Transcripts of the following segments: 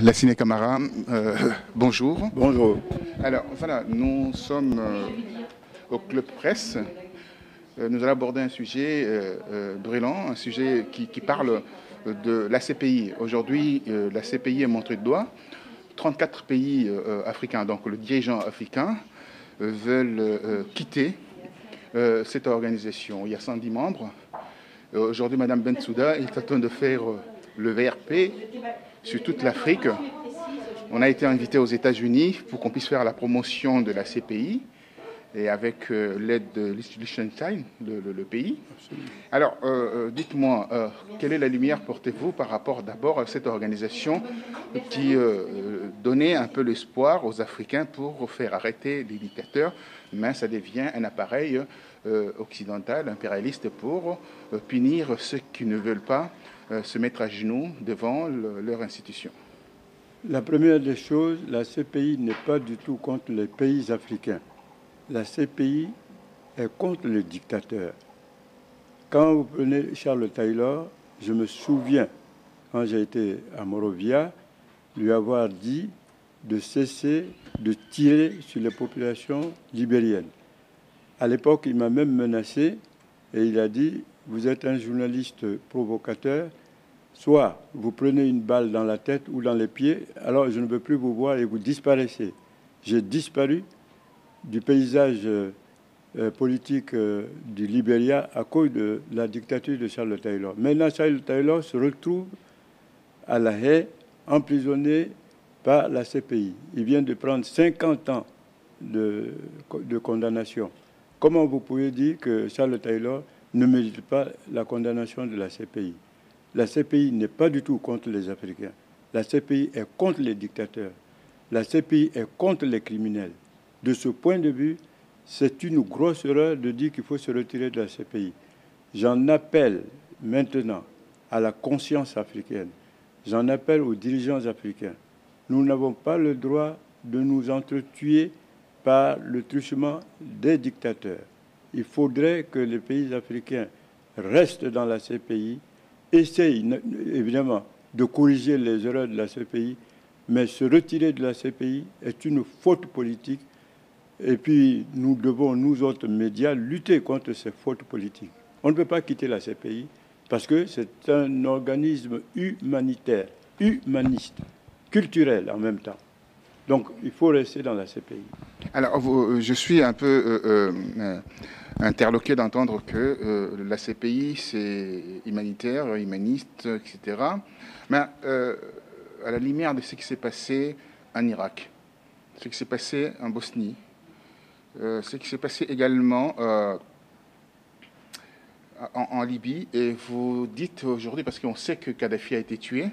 Lassine Camara, bonjour. Bonjour. Alors voilà, nous sommes au Club Presse. Nous allons aborder un sujet brûlant, un sujet qui parle de la CPI. Aujourd'hui, la CPI est montrée de doigt. 34 pays africains, donc le dirigeant africain, veulent quitter cette organisation. Il y a 110 membres. Aujourd'hui, Mme Bensouda est en train de faire le VRP sur toute l'Afrique. On a été invité aux États-Unis pour qu'on puisse faire la promotion de la CPI et avec l'aide de Liechtenstein, le pays. Alors, dites-moi, quelle est la lumière portez-vous par rapport d'abord à cette organisation qui donnait un peu l'espoir aux Africains pour faire arrêter les dictateurs, mais ça devient un appareil occidental, impérialiste, pour punir ceux qui ne veulent pas se mettre à genoux devant leur institution. La première des choses, la CPI n'est pas du tout contre les pays africains. La CPI est contre les dictateurs. Quand vous prenez Charles Taylor, je me souviens, quand j'ai été à Monrovia, lui avoir dit de cesser de tirer sur les populations libériennes. À l'époque, il m'a même menacé et il a dit « Vous êtes un journaliste provocateur, soit vous prenez une balle dans la tête ou dans les pieds, alors je ne veux plus vous voir et vous disparaissez. » J'ai disparu du paysage politique du Libéria à cause de la dictature de Charles Taylor. Maintenant, Charles Taylor se retrouve à La Haye, emprisonné par la CPI. Il vient de prendre 50 ans de condamnation. Comment vous pouvez dire que Charles Taylor ne mérite pas la condamnation de la CPI? La CPI n'est pas du tout contre les Africains. La CPI est contre les dictateurs. La CPI est contre les criminels. De ce point de vue, c'est une grosse erreur de dire qu'il faut se retirer de la CPI. J'en appelle maintenant à la conscience africaine. J'en appelle aux dirigeants africains. Nous n'avons pas le droit de nous entretuer par le truchement des dictateurs. Il faudrait que les pays africains restent dans la CPI, essayent évidemment de corriger les erreurs de la CPI, mais se retirer de la CPI est une faute politique. Et puis, nous devons, nous autres médias, lutter contre ces fautes politiques. On ne peut pas quitter la CPI parce que c'est un organisme humanitaire, humaniste, culturel en même temps. Donc, il faut rester dans la CPI. Alors, je suis un peu interloqué d'entendre que la CPI, c'est humanitaire, humaniste, etc. Mais à la lumière de ce qui s'est passé en Irak, ce qui s'est passé en Bosnie, ce qui s'est passé également en Libye, et vous dites aujourd'hui, parce qu'on sait que Kadhafi a été tué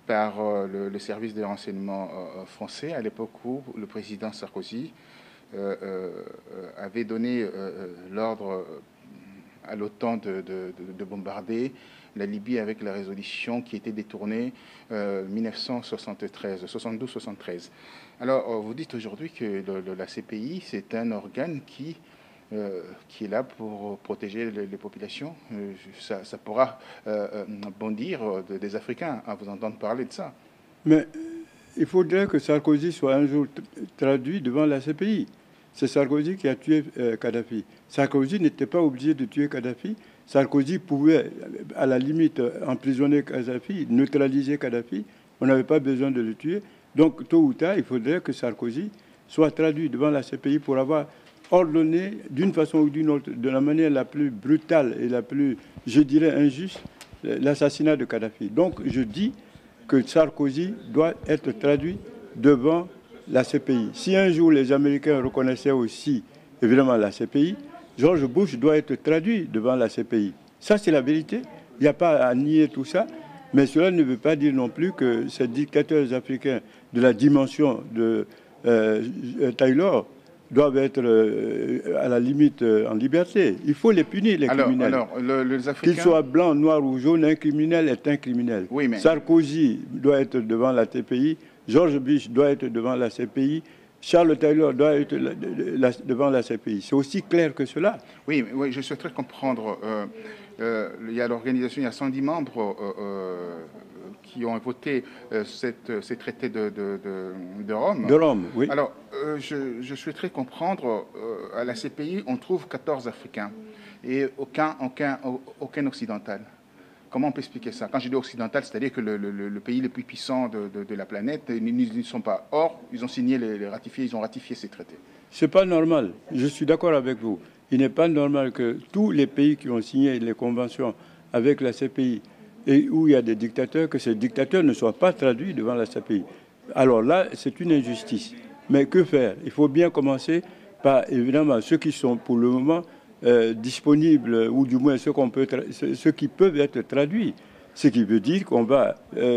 par le service de renseignement français, à l'époque où le président Sarkozy avait donné l'ordre à l'OTAN de bombarder la Libye avec la résolution qui était détournée 1973, 72-73. Alors, vous dites aujourd'hui que la CPI, c'est un organe qui est là pour protéger les populations. Ça pourra bondir des Africains à vous entendre parler de ça. Mais il faudrait que Sarkozy soit un jour traduit devant la CPI. C'est Sarkozy qui a tué Kadhafi. Sarkozy n'était pas obligé de tuer Kadhafi. Sarkozy pouvait, à la limite, emprisonner Kadhafi, neutraliser Kadhafi. On n'avait pas besoin de le tuer. Donc, tôt ou tard, il faudrait que Sarkozy soit traduit devant la CPI pour avoir ordonné, d'une façon ou d'une autre, de la manière la plus brutale et la plus, je dirais, injuste, l'assassinat de Kadhafi. Donc, je dis que Sarkozy doit être traduit devant la CPI. Si un jour les Américains reconnaissaient aussi, évidemment, la CPI, George Bush doit être traduit devant la CPI. Ça, c'est la vérité. Il n'y a pas à nier tout ça. Mais cela ne veut pas dire non plus que ces dictateurs africains de la dimension de Taylor doivent être à la limite en liberté. Il faut les punir, les criminels. Les Africains... Qu'ils soient blancs, noirs ou jaunes, un criminel est un criminel. Oui, mais... Sarkozy doit être devant la CPI, George Bush doit être devant la CPI, Charles Taylor doit être devant la CPI. C'est aussi clair que cela. Oui, je souhaiterais comprendre il y a l'organisation, il y a 110 membres qui ont voté ces traités de Rome. De Rome, oui. Alors, je souhaiterais comprendre, à la CPI, on trouve 14 Africains et aucun occidental. Comment on peut expliquer ça? Quand je dis occidental, c'est-à-dire que le pays le plus puissant de la planète, ils n'y sont pas. Or, ils ont signé, ils ont ratifié ces traités. C'est pas normal. Je suis d'accord avec vous. Il n'est pas normal que tous les pays qui ont signé les conventions avec la CPI et où il y a des dictateurs, que ces dictateurs ne soient pas traduits devant la CPI. Alors là, c'est une injustice. Mais que faire? Il faut bien commencer par, évidemment, ceux qui sont pour le moment disponibles, ou du moins ceux qui peuvent être traduits. Ce qui veut dire qu'on va,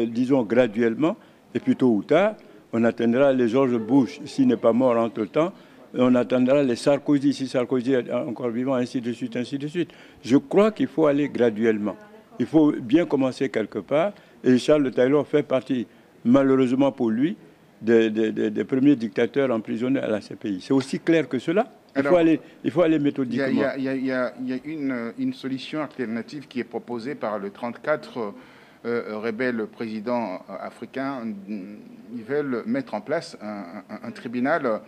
disons, graduellement, et puis tôt ou tard, on atteindra les George Bush, s'il n'est pas mort entre-temps, on attendra les Sarkozy, si Sarkozy est encore vivant, ainsi de suite, ainsi de suite. Je crois qu'il faut aller graduellement. Il faut bien commencer quelque part. Et Charles Taylor fait partie, malheureusement pour lui, des premiers dictateurs emprisonnés à la CPI. C'est aussi clair que cela. Il faut aller méthodiquement. Il y a une solution alternative qui est proposée par le 34 rebelles présidents africains. Ils veulent mettre en place un tribunal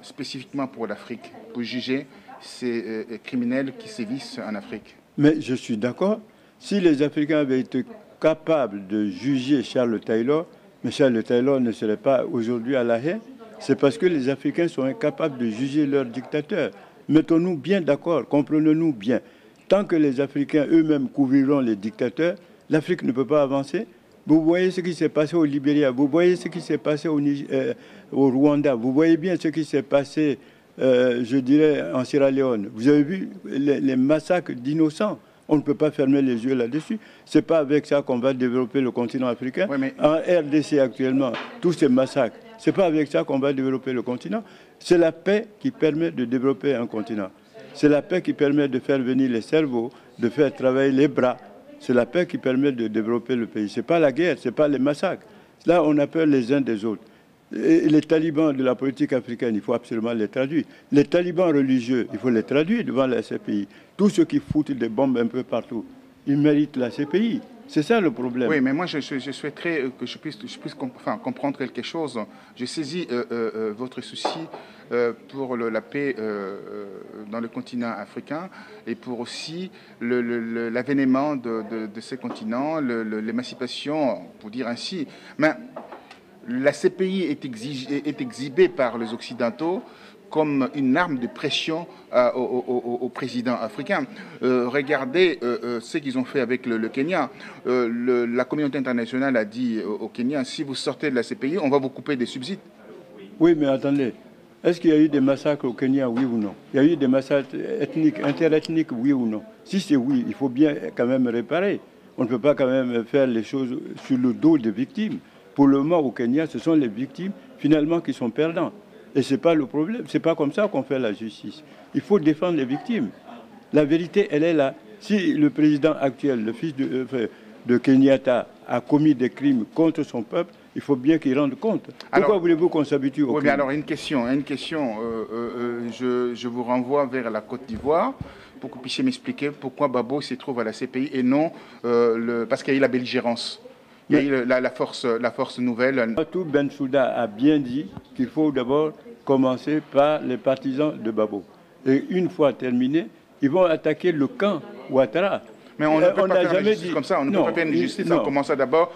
spécifiquement pour l'Afrique, pour juger ces criminels qui sévissent en Afrique. Mais je suis d'accord. Si les Africains avaient été capables de juger Charles Taylor, mais Charles Taylor ne serait pas aujourd'hui à La Haye, c'est parce que les Africains sont incapables de juger leurs dictateurs. Mettons-nous bien d'accord, comprenons-nous bien. Tant que les Africains eux-mêmes couvriront les dictateurs, l'Afrique ne peut pas avancer. Vous voyez ce qui s'est passé au Libéria, vous voyez ce qui s'est passé au Rwanda, vous voyez bien ce qui s'est passé, je dirais, en Sierra Leone. Vous avez vu les massacres d'innocents. On ne peut pas fermer les yeux là-dessus. Ce n'est pas avec ça qu'on va développer le continent africain. Oui, mais... En RDC actuellement, tous ces massacres, ce n'est pas avec ça qu'on va développer le continent. C'est la paix qui permet de développer un continent. C'est la paix qui permet de faire venir les cerveaux, de faire travailler les bras. C'est la paix qui permet de développer le pays. Ce n'est pas la guerre, ce n'est pas les massacres. Là, on a peur les uns des autres. Et les talibans de la politique africaine, il faut absolument les traduire. Les talibans religieux, il faut les traduire devant la CPI. Tous ceux qui foutent des bombes un peu partout, ils méritent la CPI. C'est ça le problème. Oui, mais moi, je souhaiterais que je puisse comprendre quelque chose. Je saisis votre souci pour la paix dans le continent africain et pour aussi l'avènement de ces continents, l'émancipation, pour dire ainsi. Mais la CPI est exhibée par les Occidentaux comme une arme de pression aux présidents africains. Regardez ce qu'ils ont fait avec le Kenya. La communauté internationale a dit au Kenya, si vous sortez de la CPI, on va vous couper des subsides. Oui, mais attendez. Est-ce qu'il y a eu des massacres au Kenya, oui ou non? Il y a eu des massacres ethniques, interethniques, oui ou non? Si c'est oui, il faut bien quand même réparer. On ne peut pas quand même faire les choses sur le dos des victimes. Pour le moment, au Kenya, ce sont les victimes, finalement, qui sont perdants. Et ce n'est pas le problème. Ce n'est pas comme ça qu'on fait la justice. Il faut défendre les victimes. La vérité, elle est là. Si le président actuel, le fils de Kenyatta, a commis des crimes contre son peuple, il faut bien qu'il rende compte. Pourquoi voulez-vous qu'on s'habitue au crime? Mais alors, une question. Je vous renvoie vers la Côte d'Ivoire pour que vous puissiez m'expliquer pourquoi Babo se trouve à la CPI et non parce qu'il y a eu la belligérance. Il y a eu la force nouvelle. Fatou Bensouda a bien dit qu'il faut d'abord commencer par les partisans de Babo. Et une fois terminé, ils vont attaquer le camp Ouattara. Mais on ne peut pas faire une justice comme ça. On ne peut pas faire une justice en commençant d'abord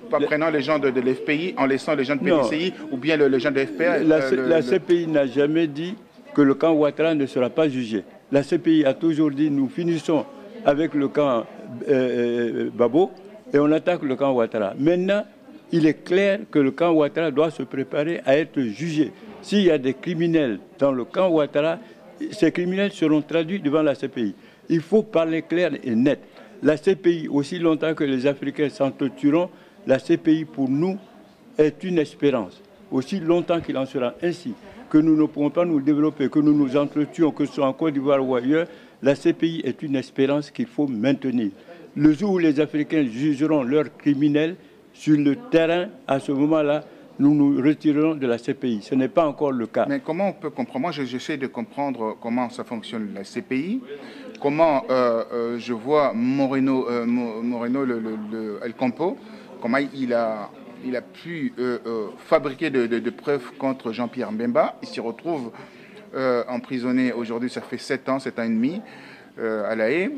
par prenant les gens de l'FPI, en laissant les gens de PDCI ou bien les gens de FPR. La CPI n'a jamais dit que le camp Ouattara ne sera pas jugé. La CPI a toujours dit nous finissons avec le camp Babo et on attaque le camp Ouattara. Maintenant, il est clair que le camp Ouattara doit se préparer à être jugé. S'il y a des criminels dans le camp Ouattara, ces criminels seront traduits devant la CPI. Il faut parler clair et net. La CPI, aussi longtemps que les Africains s'entretueront, la CPI pour nous est une espérance. Aussi longtemps qu'il en sera ainsi, que nous ne pourrons pas nous développer, que nous nous entretuons, que ce soit en Côte d'Ivoire ou ailleurs, la CPI est une espérance qu'il faut maintenir. Le jour où les Africains jugeront leurs criminels sur le terrain, à ce moment-là, nous nous retirerons de la CPI. Ce n'est pas encore le cas. Mais comment on peut comprendre? Moi, j'essaie de comprendre comment ça fonctionne, la CPI. comment je vois Moreno, El Campo, comment il a pu fabriquer de preuves contre Jean-Pierre Mbemba. Il s'y retrouve emprisonné aujourd'hui, ça fait 7 ans et demi, à La Haye.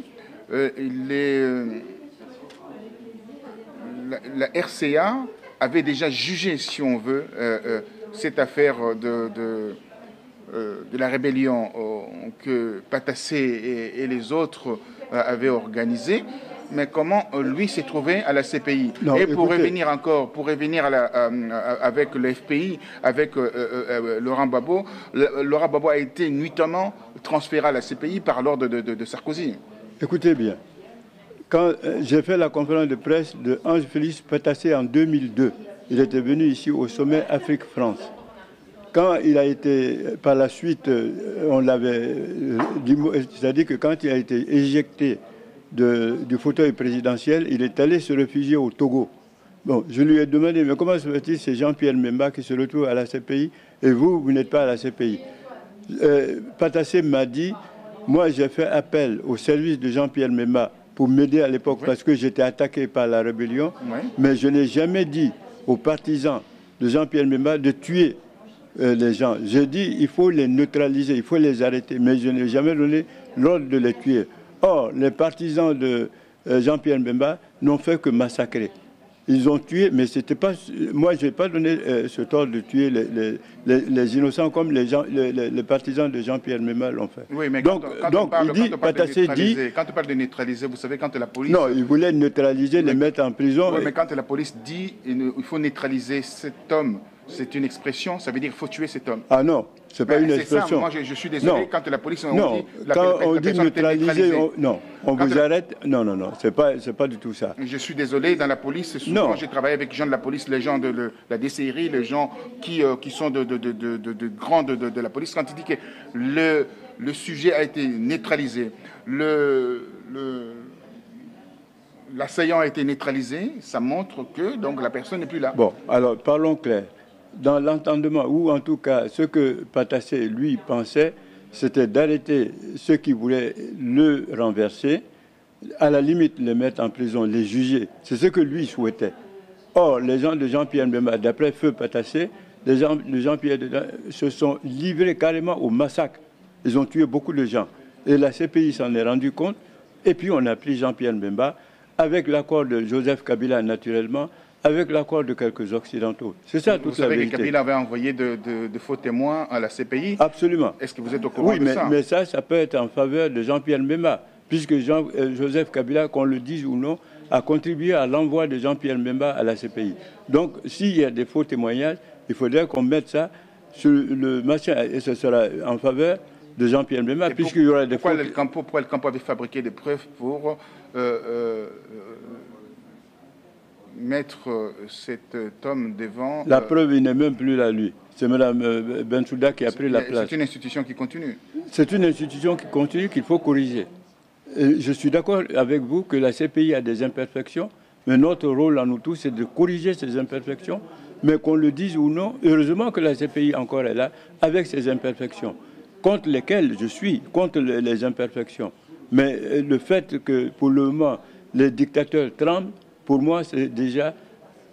La RCA avait déjà jugé, si on veut, cette affaire de la rébellion que Patassé et les autres avaient organisée. Mais comment lui s'est trouvé à la CPI? Non, et pour revenir avec le FPI, avec Laurent Gbagbo, Laurent Gbagbo a été nuitamment transféré à la CPI par l'ordre de Sarkozy. Écoutez bien, quand j'ai fait la conférence de presse de Ange-Félix Patassé en 2002, il était venu ici au sommet Afrique-France. Quand il a été, par la suite, on l'avait dit, c'est-à-dire que quand il a été éjecté du fauteuil présidentiel, il est allé se réfugier au Togo. Bon, je lui ai demandé, mais comment se fait-il, c'est Jean-Pierre Mbemba qui se retrouve à la CPI et vous n'êtes pas à la CPI? Patassé m'a dit, moi j'ai fait appel au service de Jean-Pierre Mbemba pour m'aider à l'époque parce que j'étais attaqué par la rébellion, mais je n'ai jamais dit aux partisans de Jean-Pierre Mbemba de tuer les gens. J'ai dit il faut les neutraliser, il faut les arrêter, mais je n'ai jamais donné l'ordre de les tuer. Or, les partisans de Jean-Pierre Mbemba n'ont fait que massacrer. Ils ont tué, mais c'était pas. Moi, je n'ai pas donné ce ordre de tuer les innocents comme les partisans de Jean-Pierre Mbemba l'ont fait. Oui, mais donc Patassé dit. Quand on parle de neutraliser, vous savez, quand la police. Non, il voulait neutraliser, les mettre en prison. Oui, mais quand la police dit il faut neutraliser cet homme, c'est une expression, ça veut dire qu'il faut tuer cet homme. Ah non, c'est pas une expression. Ça, moi, je suis désolé, non. Quand la police dit... quand on dit neutraliser, on vous arrête. Non, c'est pas du tout ça. Je suis désolé, dans la police, souvent j'ai travaillé avec les gens de la police, les gens de la DCRI, les gens qui sont de grands de la police. Quand il dit que le sujet a été neutralisé, l'assaillant a été neutralisé, ça montre que donc, la personne n'est plus là. Bon, alors parlons clair. Dans l'entendement, ou en tout cas, ce que Patassé, lui, pensait, c'était d'arrêter ceux qui voulaient le renverser, à la limite les mettre en prison, les juger. C'est ce que lui souhaitait. Or, les gens de Jean-Pierre Mbemba, d'après Feu Patassé, les gens de Jean-Pierre se sont livrés carrément au massacre. Ils ont tué beaucoup de gens. Et la CPI s'en est rendu compte. Et puis, on a pris Jean-Pierre Mbemba, avec l'accord de Joseph Kabila, naturellement, avec l'accord de quelques Occidentaux. C'est ça toute la vérité. Vous savez que Kabila avait envoyé de faux témoins à la CPI. Absolument. Est-ce que vous êtes au courant de ça? Oui, mais ça peut être en faveur de Jean-Pierre Mbemba, puisque Joseph Kabila, qu'on le dise ou non, a contribué à l'envoi de Jean-Pierre Mbemba à la CPI. Donc, s'il y a des faux témoignages, il faudrait qu'on mette ça sur le machin, et ce sera en faveur de Jean-Pierre Mbemba, puisqu'il y aura des faux... Pourquoi El Campo avait fabriqué des preuves pour... mettre cet homme devant... La preuve, il n'est même plus là, lui. C'est Mme Bensouda qui a pris la place. C'est une institution qui continue. C'est une institution qui continue, qu'il faut corriger. Et je suis d'accord avec vous que la CPI a des imperfections, mais notre rôle à nous tous, c'est de corriger ces imperfections, mais qu'on le dise ou non, heureusement que la CPI encore est là, avec ces imperfections, contre lesquelles je suis, contre les imperfections. Mais le fait que, pour le moment, les dictateurs tremblent, pour moi, c'est déjà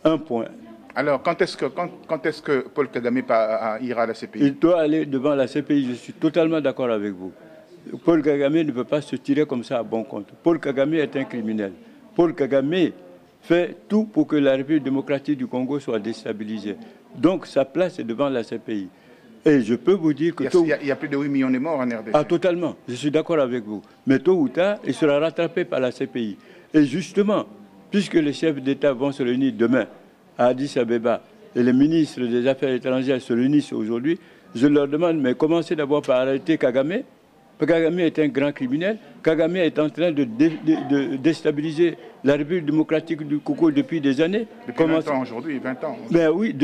un point. Alors, quand est-ce que Paul Kagame ira à la CPI? Il doit aller devant la CPI, je suis totalement d'accord avec vous. Paul Kagame ne peut pas se tirer comme ça à bon compte. Paul Kagame est un criminel. Paul Kagame fait tout pour que la République démocratique du Congo soit déstabilisée. Donc, sa place est devant la CPI. Et je peux vous dire que... Il y a plus de 8 millions de morts en RDC. Ah, totalement. Je suis d'accord avec vous. Mais tôt ou tard, il sera rattrapé par la CPI. Et justement, puisque les chefs d'État vont se réunir demain à Addis Abeba et les ministres des Affaires étrangères se réunissent aujourd'hui, je leur demande, mais commencez d'abord par arrêter Kagame. Kagame est un grand criminel. Kagame est en train de déstabiliser la République démocratique du Congo depuis des années. Depuis 20 ans aujourd'hui, 20 ans. Ben oui,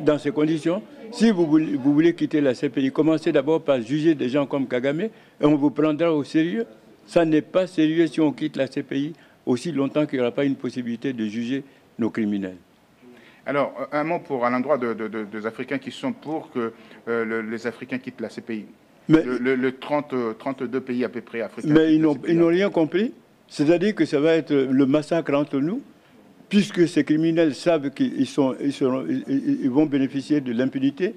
dans ces conditions, si vous voulez quitter la CPI, commencez d'abord par juger des gens comme Kagame et on vous prendra au sérieux. Ça n'est pas sérieux si on quitte la CPI aussi longtemps qu'il n'y aura pas une possibilité de juger nos criminels. Alors, un mot à l'endroit des Africains qui sont pour que les Africains quittent la CPI. Mais, le 32 pays à peu près africains. Mais ils n'ont rien compris. C'est-à-dire que ça va être le massacre entre nous, puisque ces criminels savent qu'ils vont bénéficier de l'impunité.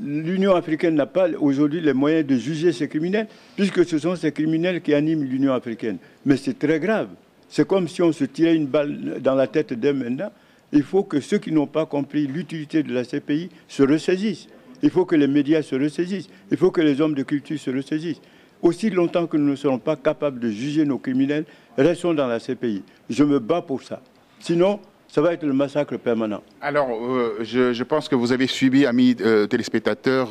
L'Union africaine n'a pas aujourd'hui les moyens de juger ces criminels, puisque ce sont ces criminels qui animent l'Union africaine. Mais c'est très grave. C'est comme si on se tirait une balle dans la tête dès maintenant. Il faut que ceux qui n'ont pas compris l'utilité de la CPI se ressaisissent. Il faut que les médias se ressaisissent. Il faut que les hommes de culture se ressaisissent. Aussi longtemps que nous ne serons pas capables de juger nos criminels, restons dans la CPI. Je me bats pour ça. Sinon, ça va être le massacre permanent. Alors, je pense que vous avez suivi, amis téléspectateurs,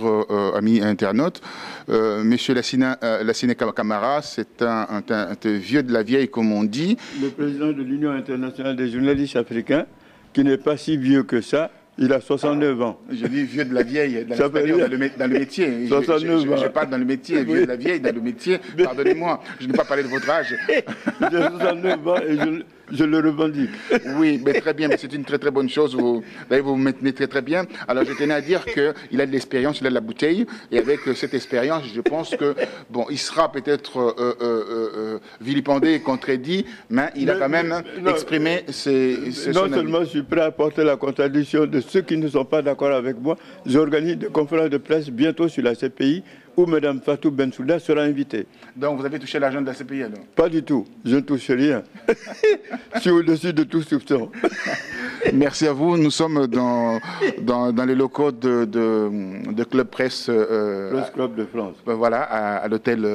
amis internautes. Monsieur Lassine Camara, c'est un vieux de la vieille, comme on dit. Le président de l'Union internationale des journalistes africains, qui n'est pas si vieux que ça, il a 69 ans. Je dis vieux de la vieille, dans le métier. 69 ans. Je parle dans le métier, vieux de la vieille, dans le métier. Pardonnez-moi, je n'ai pas parlé de votre âge. J'ai 69 ans et je le revendique. Oui, mais très bien, mais c'est une très très bonne chose. Vous vous maintenez très très bien. Alors je tenais à dire qu'il a de l'expérience, il a de la bouteille. Et avec cette expérience, je pense que, bon, il sera peut-être vilipendé et contredit, mais il a quand même exprimé Non seulement je suis prêt à porter la contradiction de ceux qui ne sont pas d'accord avec moi, j'organise des conférences de presse bientôt sur la CPI où Mme Fatou Bensouda sera invitée. Donc vous avez touché l'argent de la CPI alors? Pas du tout, je ne touche rien. Je suis au-dessus de tout soupçon. Merci à vous. Nous sommes dans les locaux de Club Presse. Presse Club de France. Voilà, à l'hôtel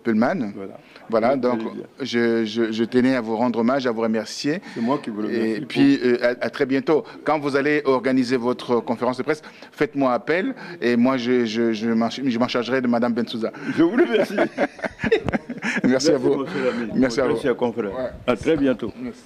Pullman. Voilà, donc je tenais à vous rendre hommage, à vous remercier. C'est moi qui vous remercie. Et puis à très bientôt. Quand vous allez organiser votre conférence de presse, faites-moi appel et moi je m'en chargerai de Mme Bensouda. Je vous remercie. Merci à vous. Merci à vous. Merci à confrère. Ouais. À très bientôt. Merci.